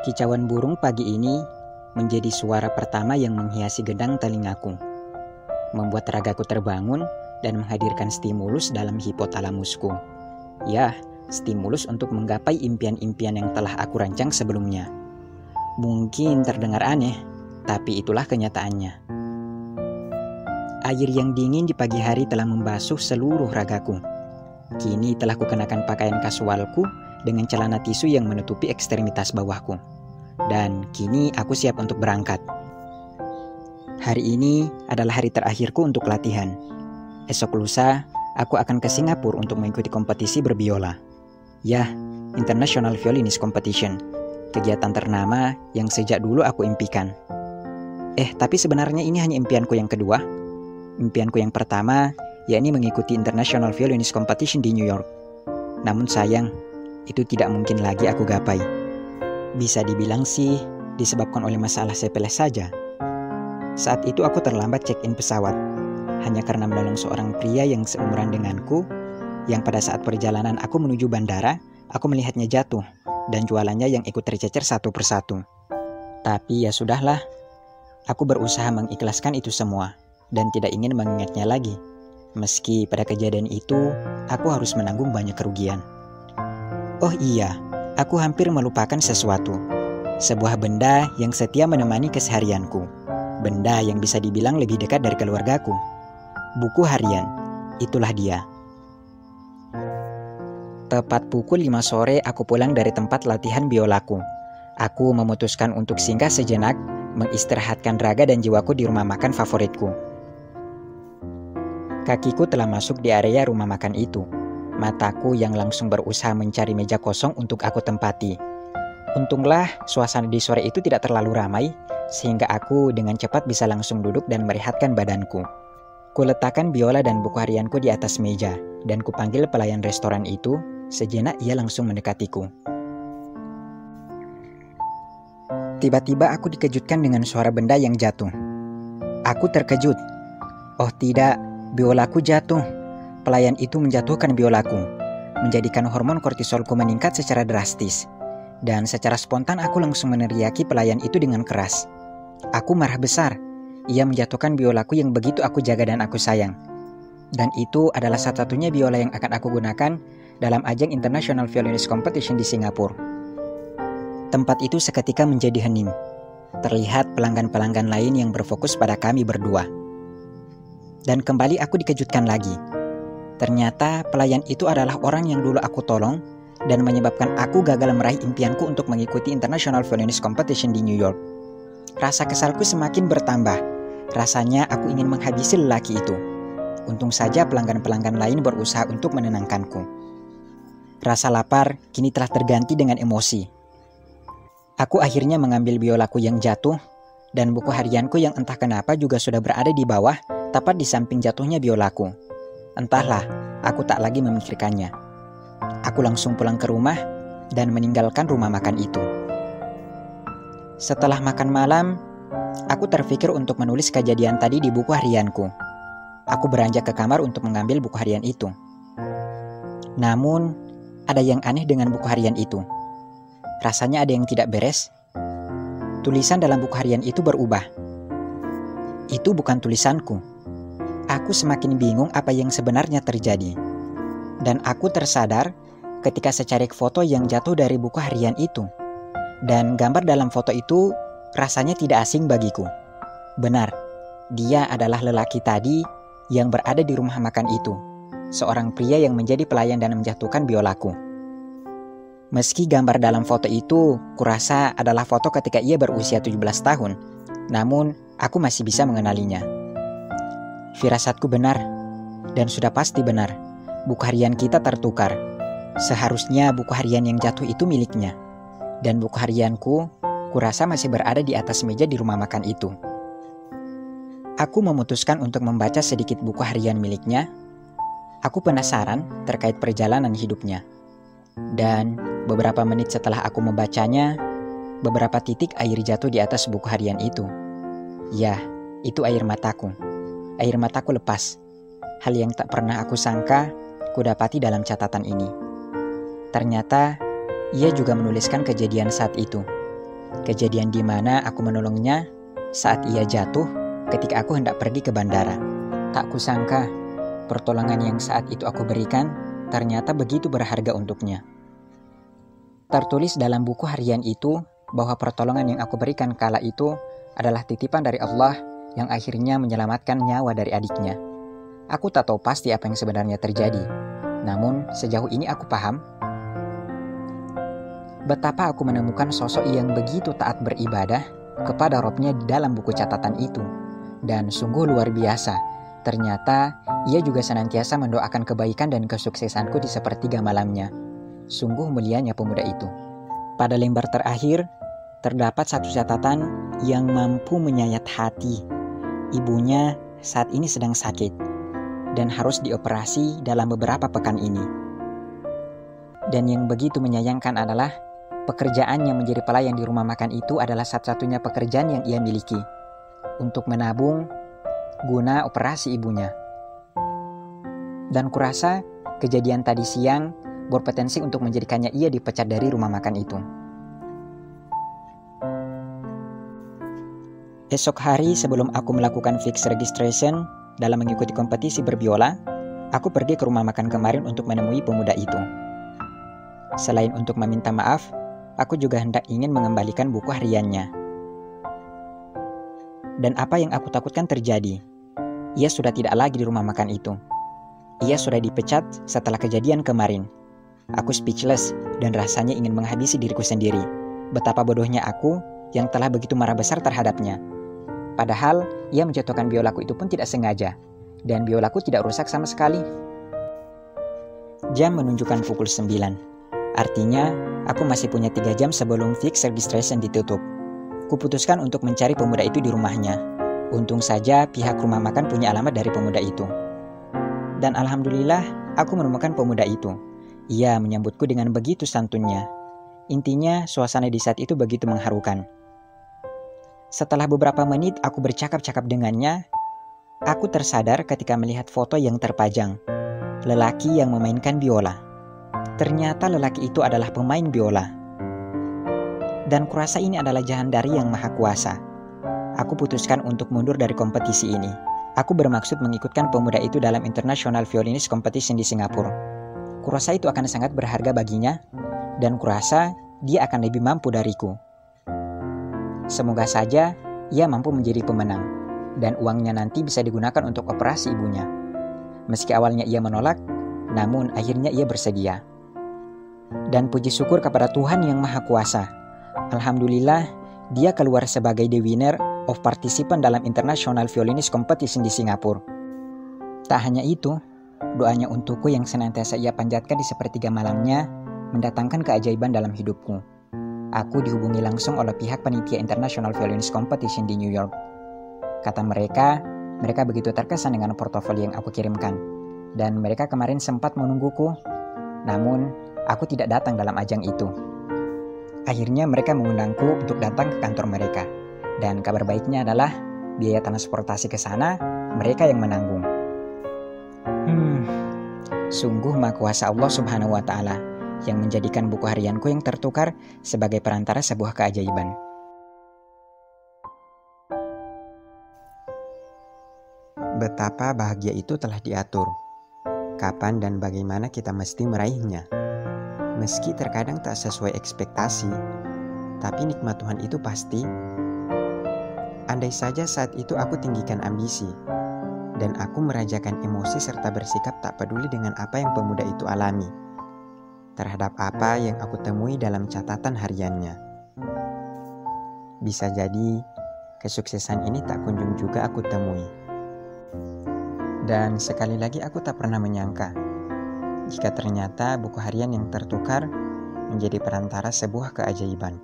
Kicauan burung pagi ini menjadi suara pertama yang menghiasi gendang telingaku, membuat ragaku terbangun dan menghadirkan stimulus dalam hipotalamusku. Ya, stimulus untuk menggapai impian-impian yang telah aku rancang sebelumnya. Mungkin terdengar aneh, tapi itulah kenyataannya. Air yang dingin di pagi hari telah membasuh seluruh ragaku. Kini telah kukenakan pakaian kasualku dengan celana tisu yang menutupi ekstremitas bawahku. Dan kini aku siap untuk berangkat. Hari ini adalah hari terakhirku untuk latihan. Esok lusa, aku akan ke Singapura untuk mengikuti kompetisi berbiola. Yah, International Violinist Competition. Kegiatan ternama yang sejak dulu aku impikan. Tapi sebenarnya ini hanya impianku yang kedua. Impianku yang pertama, yakni mengikuti International Violinist Competition di New York. Namun sayang, itu tidak mungkin lagi aku gapai. Bisa dibilang sih disebabkan oleh masalah sepele saja. Saat itu aku terlambat check-in pesawat, hanya karena menolong seorang pria yang seumuran denganku, yang pada saat perjalanan aku menuju bandara, aku melihatnya jatuh, dan jualannya yang ikut tercecer satu persatu. Tapi ya sudahlah, aku berusaha mengikhlaskan itu semua, dan tidak ingin mengingatnya lagi. Meski pada kejadian itu, aku harus menanggung banyak kerugian. Oh iya, aku hampir melupakan sesuatu. Sebuah benda yang setia menemani keseharianku. Benda yang bisa dibilang lebih dekat dari keluargaku. Buku harian, itulah dia. Tepat pukul 5 sore aku pulang dari tempat latihan biolaku. Aku memutuskan untuk singgah sejenak, mengistirahatkan raga dan jiwaku di rumah makan favoritku. Kakiku telah masuk di area rumah makan itu. Mataku yang langsung berusaha mencari meja kosong untuk aku tempati. Untunglah suasana di sore itu tidak terlalu ramai, sehingga aku dengan cepat bisa langsung duduk dan merehatkan badanku. Kuletakkan biola dan buku harianku di atas meja, dan kupanggil pelayan restoran itu. Sejenak ia langsung mendekatiku. Tiba-tiba aku dikejutkan dengan suara benda yang jatuh. Aku terkejut. Oh tidak, biolaku jatuh. Pelayan itu menjatuhkan biolaku, menjadikan hormon kortisolku meningkat secara drastis. Dan secara spontan aku langsung meneriaki pelayan itu dengan keras. Aku marah besar. Ia menjatuhkan biolaku yang begitu aku jaga dan aku sayang. Dan itu adalah satu-satunya biola yang akan aku gunakan dalam ajang International Violinist Competition di Singapura. Tempat itu seketika menjadi hening. Terlihat pelanggan-pelanggan lain yang berfokus pada kami berdua. Dan kembali aku dikejutkan lagi. Ternyata pelayan itu adalah orang yang dulu aku tolong dan menyebabkan aku gagal meraih impianku untuk mengikuti International Violinist Competition di New York. Rasa kesalku semakin bertambah. Rasanya aku ingin menghabisi lelaki itu. Untung saja pelanggan-pelanggan lain berusaha untuk menenangkanku. Rasa lapar kini telah terganti dengan emosi. Aku akhirnya mengambil biolaku yang jatuh dan buku harianku yang entah kenapa juga sudah berada di bawah, tepat di samping jatuhnya biolaku. Entahlah, aku tak lagi memikirkannya. Aku langsung pulang ke rumah dan meninggalkan rumah makan itu. Setelah makan malam, aku terpikir untuk menulis kejadian tadi di buku harianku. Aku beranjak ke kamar untuk mengambil buku harian itu. Namun, ada yang aneh dengan buku harian itu. Rasanya ada yang tidak beres. Tulisan dalam buku harian itu berubah. Itu bukan tulisanku. Aku semakin bingung apa yang sebenarnya terjadi. Dan aku tersadar ketika secarik foto yang jatuh dari buku harian itu. Dan gambar dalam foto itu rasanya tidak asing bagiku. Benar, dia adalah lelaki tadi yang berada di rumah makan itu. Seorang pria yang menjadi pelayan dan menjatuhkan biolaku. Meski gambar dalam foto itu kurasa adalah foto ketika ia berusia 17 tahun, namun aku masih bisa mengenalinya. Firasatku benar, dan sudah pasti benar. Buku harian kita tertukar. Seharusnya buku harian yang jatuh itu miliknya. Dan buku harianku kurasa masih berada di atas meja di rumah makan itu. Aku memutuskan untuk membaca sedikit buku harian miliknya. Aku penasaran terkait perjalanan hidupnya. Dan beberapa menit setelah aku membacanya, beberapa titik air jatuh di atas buku harian itu. Ya, itu air mataku. Air mataku lepas. Hal yang tak pernah aku sangka kudapati dalam catatan ini. Ternyata ia juga menuliskan kejadian saat itu. Kejadian di mana aku menolongnya saat ia jatuh ketika aku hendak pergi ke bandara. Tak kusangka, pertolongan yang saat itu aku berikan ternyata begitu berharga untuknya. Tertulis dalam buku harian itu bahwa pertolongan yang aku berikan kala itu adalah titipan dari Allah yang akhirnya menyelamatkan nyawa dari adiknya. Aku tak tahu pasti apa yang sebenarnya terjadi, namun sejauh ini aku paham betapa aku menemukan sosok yang begitu taat beribadah kepada Robnya di dalam buku catatan itu. Dan sungguh luar biasa, ternyata ia juga senantiasa mendoakan kebaikan dan kesuksesanku di sepertiga malamnya. Sungguh mulianya pemuda itu. Pada lembar terakhir, terdapat satu catatan yang mampu menyayat hati. Ibunya saat ini sedang sakit dan harus dioperasi dalam beberapa pekan ini. Dan yang begitu menyayangkan adalah pekerjaannya menjadi pelayan di rumah makan itu adalah satu-satunya pekerjaan yang ia miliki untuk menabung guna operasi ibunya. Dan kurasa kejadian tadi siang berpotensi untuk menjadikannya ia dipecat dari rumah makan itu. Esok hari sebelum aku melakukan fix registration dalam mengikuti kompetisi berbiola, aku pergi ke rumah makan kemarin untuk menemui pemuda itu. Selain untuk meminta maaf, aku juga hendak ingin mengembalikan buku hariannya. Dan apa yang aku takutkan terjadi. Ia sudah tidak lagi di rumah makan itu. Ia sudah dipecat setelah kejadian kemarin. Aku speechless dan rasanya ingin menghabisi diriku sendiri. Betapa bodohnya aku yang telah begitu marah besar terhadapnya. Padahal ia menjatuhkan biolaku itu pun tidak sengaja. Dan biolaku tidak rusak sama sekali. Jam menunjukkan pukul 9. Artinya, aku masih punya 3 jam sebelum fix registration ditutup. Kuputuskan untuk mencari pemuda itu di rumahnya. Untung saja pihak rumah makan punya alamat dari pemuda itu. Dan alhamdulillah, aku menemukan pemuda itu. Ia menyambutku dengan begitu santunnya. Intinya, suasana di saat itu begitu mengharukan. Setelah beberapa menit aku bercakap-cakap dengannya, aku tersadar ketika melihat foto yang terpajang. Lelaki yang memainkan biola. Ternyata lelaki itu adalah pemain biola. Dan kurasa ini adalah jalan dari Yang Maha Kuasa. Aku putuskan untuk mundur dari kompetisi ini. Aku bermaksud mengikutkan pemuda itu dalam International Violinist Competition di Singapura. Kurasa itu akan sangat berharga baginya, dan kurasa dia akan lebih mampu dariku. Semoga saja ia mampu menjadi pemenang, dan uangnya nanti bisa digunakan untuk operasi ibunya. Meski awalnya ia menolak, namun akhirnya ia bersedia. Dan puji syukur kepada Tuhan Yang Maha Kuasa. Alhamdulillah, dia keluar sebagai the winner of participant dalam International Violinist Competition di Singapura. Tak hanya itu, doanya untukku yang senantiasa ia panjatkan di sepertiga malamnya mendatangkan keajaiban dalam hidupku. Aku dihubungi langsung oleh pihak panitia International Violinist Competition di New York. Kata mereka begitu terkesan dengan portofolio yang aku kirimkan. Dan mereka kemarin sempat menungguku, namun aku tidak datang dalam ajang itu. Akhirnya mereka mengundangku untuk datang ke kantor mereka. Dan kabar baiknya adalah biaya transportasi ke sana mereka yang menanggung. Sungguh Maha Kuasa Allah Subhanahu wa Ta'ala yang menjadikan buku harianku yang tertukar sebagai perantara sebuah keajaiban. Betapa bahagia itu telah diatur. Kapan dan bagaimana kita mesti meraihnya. Meski terkadang tak sesuai ekspektasi, tapi nikmat Tuhan itu pasti. Andai saja saat itu aku tinggikan ambisi, dan aku merajakan emosi serta bersikap tak peduli dengan apa yang pemuda itu alami, terhadap apa yang aku temui dalam catatan hariannya. Bisa jadi, kesuksesan ini tak kunjung juga aku temui. Dan sekali lagi aku tak pernah menyangka jika ternyata buku harian yang tertukar menjadi perantara sebuah keajaiban.